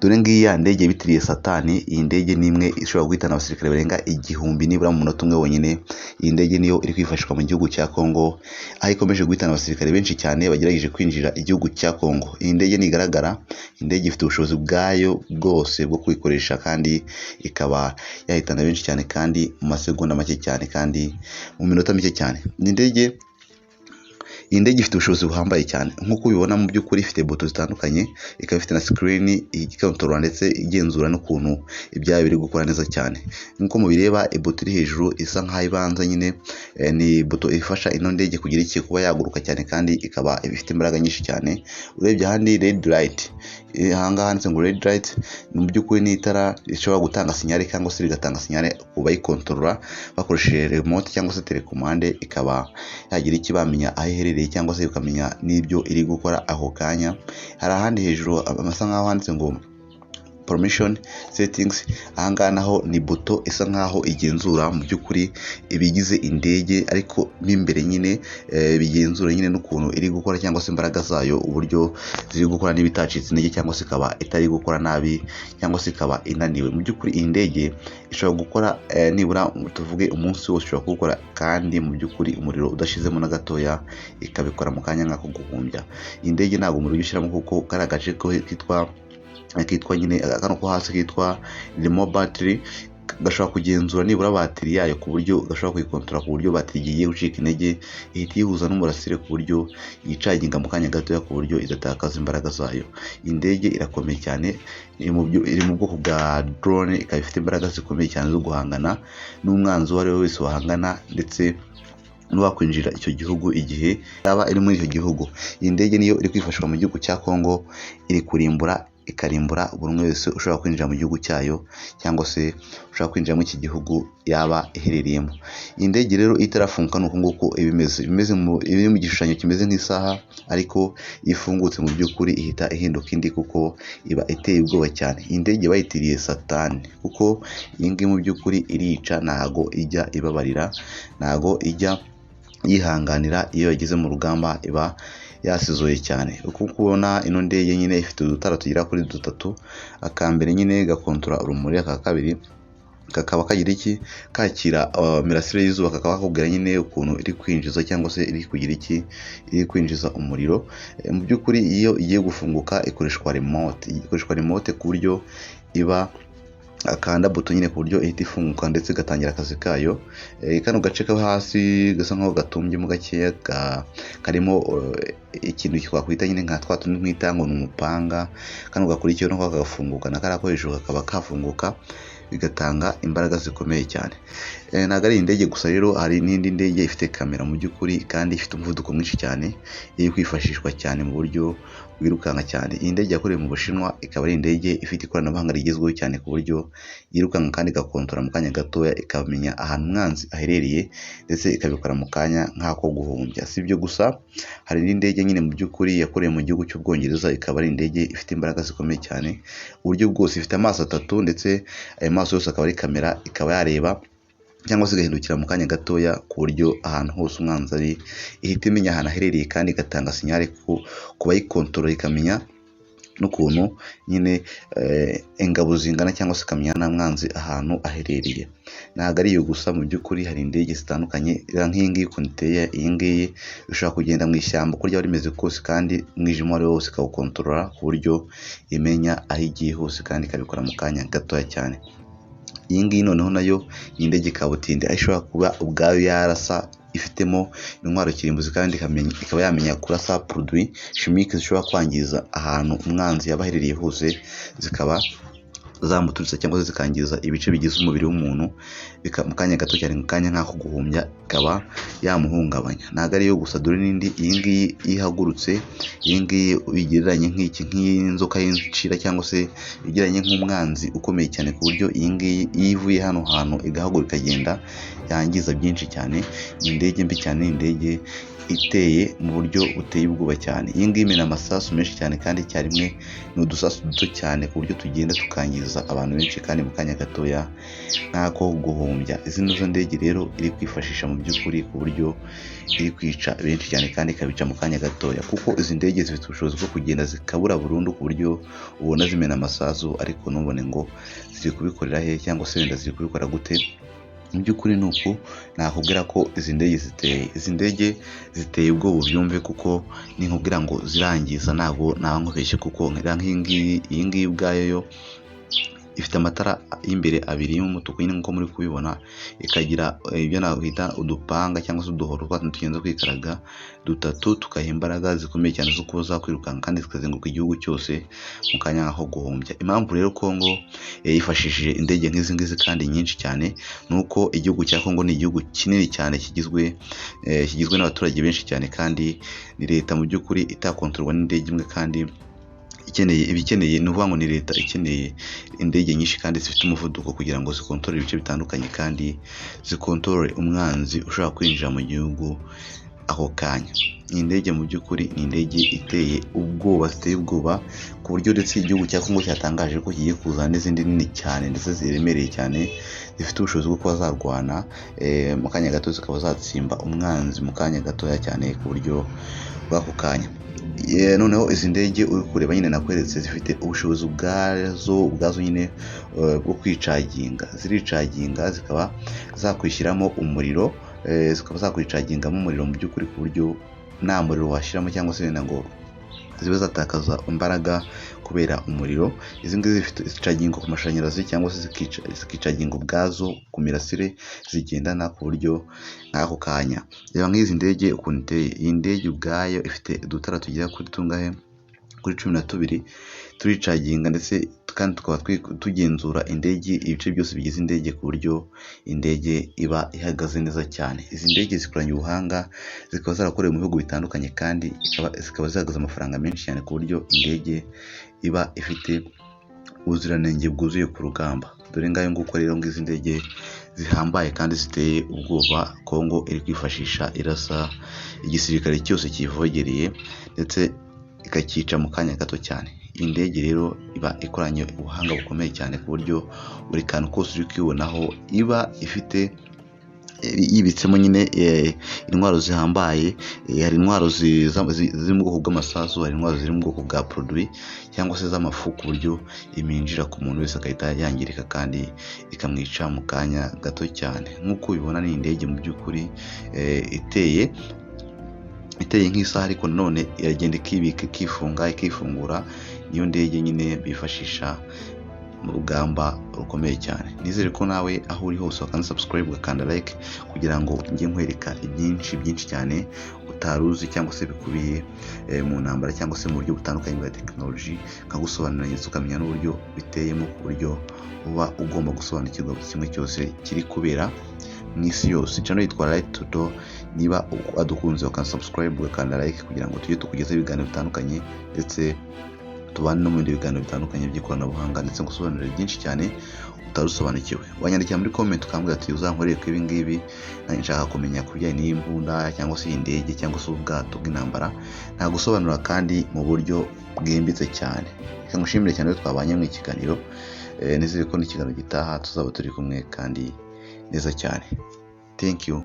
dore ngiyi ya ndege bitiriye Satani. Iyi ndege ni imwe ishobora guhitana abasirikare barenga 1000 nibura mu munota umwe wonyine. Iyi ndege niyo iri kwifashishwa mu gihugu cya Congo, aho ikomeje guhitana abasirikare benshi cyane bagerageje kwinjira igihugu cya Congo. Iyi ndege nigaragara, indege ifite ubushobozi bwayo bwose bwo kuyikoresha kandi ikaba yahitana benshi cyane kandi mu masegonda make cyane kandi mu minota mike cyane. Iyi ndege ifite ubushobozi buhambaye cyane, nk'uko ubibona mu by'ukuri ifite buto zitandukanye, ikaba ifite na screen ikontorora ndetse igenzura n'ukuntu ibyayo biri gukora neza cyane. Nk'uko mubireba ibuto iri hejuru isa nk'aho ibanza nyine, ni buto ifasha ino ndege kugira iki kuba yaguruka cyane kandi ikaba ifite imbaraga nyinshi cyane. Urebye ahandi red light, ahangaha handitse ngo red light, mu by'ukuri ni itara rishobora gutanga sinyale cyangwa se rigatanga sinyale ku bayikontorora bakoresheje remote cyangwa se telecommande, ikaba yagira iki bamenya aho iherereye cyangwa se ukamenya n'ibyo iri gukora ako kanya. Hari ahandi hejuru amasa nk'aho handitse ngo permission settings, ahangaha naho ni buto isa nk'aho igenzura mu by'ukuri ibigize indege, ariko n'imbere nyine bigenzura nyine n'ukuntu iri gukora cyangwa se imbaraga zayo, uburyo ziri gukora n'ibitacitse intege cyangwa se ikaba itari gukora nabi cyangwa se ikaba inaniwe. Mu by'ukuri iyi ndege ishobora gukora nibura tuvuge umunsi wose ishobora kuwukora, kandi mu by'ukuri umuriro udashizemo na gatoya ikabikora mu kanya nk'ako guhumbya. Iyi ndege ntabwo umuriro ushyiramo kuko kari agace kitwa nyine kano ko hasi kitwa remote battery gashobora kugenzura nibura batiri yayo ku buryo gashobora kuyikontorora ku buryo batiri igiye gucika intege ihita yihuza n'umurasire ku buryo yicaginga mu kanya gatoya ku buryo idatakaza imbaraga zayo. Iyi ndege irakomeye cyane, iri mu bwoko bwa drone, ikaba ifite imbaraga zikomeye cyane zo guhangana n'umwanzi uwo ari we wese wahangana ndetse n'uwakwinjira icyo gihugu igihe yaba iri muri icyo gihugu. Iyi ndege niyo iri kwifashishwa mu gihugu cya Congo, iri ikarimbura buri umwe wese ushobora kwinjira mu gihugu cyayo cyangwa se ushobora kwinjira muri iki gihugu yaba iherereyemo. Iyi ndege rero itarafunguka nuko nguko iri mu gishushanyo kimeze nk'isaha, ariko iyo ifungutse mu by'ukuri ihita ihinduka indi kuko iba iteye ubwoba cyane. Iyi ndege bayitiriye Satani kuko iyi ngiyi mu by'ukuri irica, ntago ijya ibabarira, ntago ijya yihanganira. Iyo yageze mu rugamba iba yasizoye cyane. Uko kubona ino ndege nyine ifite udutara tugera kuri 3, akambere nyine gakontora urumuri, aka kabiri kakaba kagira iki kakira mirasire y'izuba, kakaba kakubwira nyine ukuntu iri kwinjiza cyangwa se iri kugira iki iri kwinjiza umuriro. Mu by'ukuri iyo igiye gufunguka ikoreshwa remote ku buryo iba akanda buto nyine ku buryo ihita ifunguka ndetse igatangira akazi kayo. Kano gace ko hasi gasa nkaho gatumbyemo gakeya karimo ikintu twakwita nyine nka twa tundi twita ngo ni umupanga. Kano gakurikiyeho nako kagafunguka, na kariya ko hejuru kakaba kafunguka bigatanga imbaraga zikomeye cyane. Ntabwo ari indege gusa rero, hari n'indi ndege ifite kamera mu by'ukuri kandi ifite umuvuduko mwinshi cyane, iri kwifashishwa cyane mu buryo bwirukanka cyane. Iyi ndege yakorewe mu Bushinwa, ikaba ari indege ifite ikoranabuhanga rigezweho cyane ku buryo yirukanka kandi igakontora mu kanya gatoya, ikamenya ahantu umwanzi aherereye ndetse ikabikora mu kanya nk'ako guhumbya. Si ibyo gusa, hari n'indege nyine mu by'ukuri yakorewe mu gihugu cy'Ubwongereza, ikaba ari indege ifite imbaraga zikomeye cyane uburyo bwose. Ifite amaso 3 ndetse ayo maso yose akaba ari kamera, ikaba yareba cyangwa se igahindukira mu kanya gatoya ku buryo ahantu hose umwanzi ari ihita imenya ahantu aherereye kandi igatanga sinyale ku bayikontorora, ikamenya n'ukuntu nyine ingabo zingana cyangwa se ikamenya na mwanzi ahantu aherereye. Ntabwo ari iyo gusa, mu by'ukuri hari indege zitandukanye nk'iyi ngiyi ukuntu iteye. Iyi ngiyi ishobora kugenda mu ishyamba uko ryaba rimeze kose kandi umwijima wari wose ikawukontorora ku buryo imenya aho igiye hose kandi ikabikora mu kanya gatoya cyane. Iyi ngiyi noneho nayo ni indege kabutindi, aho ishobora kuba ubwayo yarasa ifitemo intwaro kirimbuzi kandi ikaba yamenya kurasa produit chimique zishobora kwangiza ahantu umwanzi yaba aherereye hose, zikaba zamuturitsa cyangwa se zikangiza ibice bigize umubiri w'umuntu mu kanya gato cyane, mu kanya nk'ako guhumbya ikaba yamuhungabanya. Ntabwo ariyo gusa, dore n'indi. Iyi ngiyi ihagurutse, iyi ngiyi uyigereranye nk'inzoka y'inshira cyangwa se igereranye nk'umwanzi ukomeye cyane ku buryo iyi ngiyi iyo ivuye hano hantu igahaguruka ikagenda yangiza byinshi cyane. Ni indege mbi cyane, ni indege iteye mu buryo buteye ubwoba cyane. Iyi ngiyi imena amasasu menshi cyane kandi icyarimwe ni udusasu duto cyane ku buryo tugenda tukangiza ikohereza abantu benshi kandi mu kanya gatoya nk'ako guhumbya. Izi nizo ndege rero iri kwifashisha mu by'ukuri ku buryo iri kwica benshi cyane kandi ikabica mu kanya gatoya, kuko izi ndege zifite ubushobozi bwo kugenda zikabura burundu ku buryo ubona zimena amasasu ariko ntubone ngo ziri kubikorera he cyangwa se wenda ziri kubikora gute. Mu by'ukuri ni uku nakubwira ko izi ndege ziteye ubwoba ubyumve, kuko ninkubwira ngo zirangiza ntabwo naba nkubeshye, kuko iyi ngiyi ubwayo yo ifite amatara y'imbere abiri y'umutuku nyine nk'uko muri kubibona, ikagira ibyo nakwita udupanga cyangwa se uduhoro tugenza kwikaraga dutatu, tukaha imbaraga zikomeye cyane zo kuba zakwirukanka kandi zikazenguruka igihugu cyose mu kanya nk'aho guhumbya. Impamvu rero Congo yifashishije indege nk'izi ngizi kandi nyinshi cyane, ni uko igihugu cya Congo ni igihugu kinini cyane kigizwe n'abaturage benshi cyane, kandi ni leta mu by'ukuri itakontorwa n'indege imwe, kandi ibikeneye ni ukuvuga ngo ni leta ikeneye indege nyinshi kandi zifite umuvuduko kugira ngo zikontorore ibice bitandukanye kandi zikontorore umwanzi ushobora kwinjira mu gihugu ako kanya. Iyi ndege mu by'ukuri ni indege ziteye ubwoba ku buryo ndetse igihugu cya Congo cyatangaje ko kigiye kuzana n'izindi nini cyane ndetse ziremereye cyane zifite ubushobozi bwo kuba zarwana mu kanya gato, zikaba zatsimba umwanzi mu kanya gatoya cyane ku buryo bw'ako kanya. Noneho izi ndege uri kureba nyine nakweretse zifite ubushobozi ubwazo nyine bwo ziricaginga zikaba zakwishyiramo umuriro, mu by'ukuri ku buryo nta muriro washyiramo cyangwa se wenda ngo zibe zatakaza imbaraga kubera umuriro. Izi ngizi zicaginga ku mashanyarazi cyangwa se zikicaginga ubwazo ku mirasire zigendana ku buryo nk'ako kanya. Reba nk'izi ndege ukuntu iteye, iyi ndege ubwayo ifite udutara tugera kuri tungahe, kuri 12 turicaginga, ndetse kandi tukaba tugenzura indege ibice byose bigize indege ku buryo indege iba ihagaze neza cyane. Izi ndege zikoranye ubuhanga, zikaba zarakorewe mu bihugu bitandukanye kandi zikaba zihagaze amafaranga menshi cyane ku buryo indege iba ifite ubuziranenge bwuzuye ku rugamba. Dore ngayo nguko rero ngizi ndege zihambaye kandi ziteye ubwoba Congo iri kwifashisha irasa igisirikare cyose kivogereye ndetse ikakica mu kanya gato cyane. Iyi ndege rero iba ikoranye ubuhanga bukomeye cyane ku buryo buri kantu kose uri kwibonaho iba ifite yibitsemo nyine intwaro zihambaye. Hari intwaro ziri mu bwoko bw'amasasu, hari intwaro ziri mu bwoko bwa produit cyangwa se z'amafu, ku buryo iminjira ku muntu wese agahita yangirika kandi ikamwica mu kanya gato cyane. Nk'uko ubibona ni indege mu by'ukuri iteye nk'isaha, ariko nanone iragenda ikibika ikifungura. Niyo ndege nyine bifashisha mu rugamba rukomeye cyane. Nizere ko nawe aho uri hose wakanda subscribe ugakanda like kugira ngo njye nkwereka byinshi cyane utaruzi cyangwa se bikubiye mu ntambara cyangwa se mu buryo butandukanye bwa technology, nkagusobanurira ndetse ukamenya n'uburyo biteyemo ku buryo uba ugomba gusobanukirwa buri kimwe cyose kiri kubera mu isi yose. Channel yitwa Light Tuto. Niba adukunze wakanda subscribe ugakanda like kugira ngo tujye tukugezaho ibiganiro bitandukanye ndetse tubane no mu bindi biganiro bitandukanye by'ikoranabuhanga, ndetse ngusobanurire byinshi cyane utarusobanukiwe. Wanyandikira muri comment ukambwira ati uzankoreye ko ibi ngibi nanjye nshaka kumenya ku bijyanye n'imbunda cyangwa se indege cyangwa se ubwato bw'intambara, nagusobanurira kandi mu buryo bwimbitse cyane. Reka ngushimire cyane ko twabanye mu ikiganiro, nizere ko n'ikiganiro gitaha tuzaba turi kumwe kandi neza cyane. Thank you.